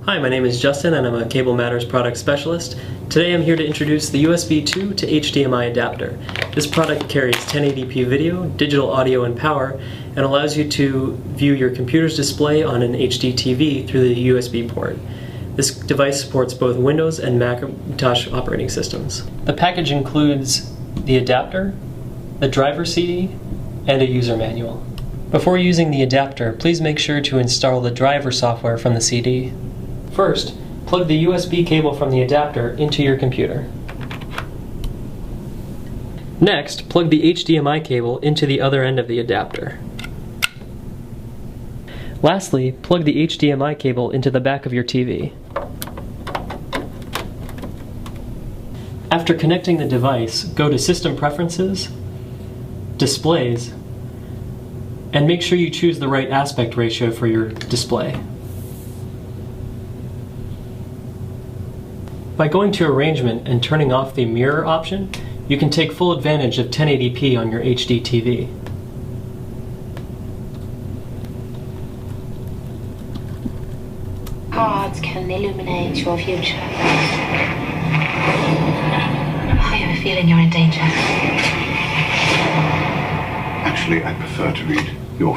Hi, my name is Justin and I'm a Cable Matters product specialist. Today I'm here to introduce the USB 2 to HDMI adapter. This product carries 1080p video, digital audio and power, and allows you to view your computer's display on an HDTV through the USB port. This device supports both Windows and Macintosh operating systems. The package includes the adapter, the driver CD, and a user manual. Before using the adapter, please make sure to install the driver software from the CD. First, plug the USB cable from the adapter into your computer. Next, plug the HDMI cable into the other end of the adapter. Lastly, plug the HDMI cable into the back of your TV. After connecting the device, go to System Preferences, Displays, and make sure you choose the right aspect ratio for your display. By going to Arrangement and turning off the mirror option, you can take full advantage of 1080p on your HDTV. Cards can illuminate your future. I have a feeling you're in danger. Actually, I prefer to read your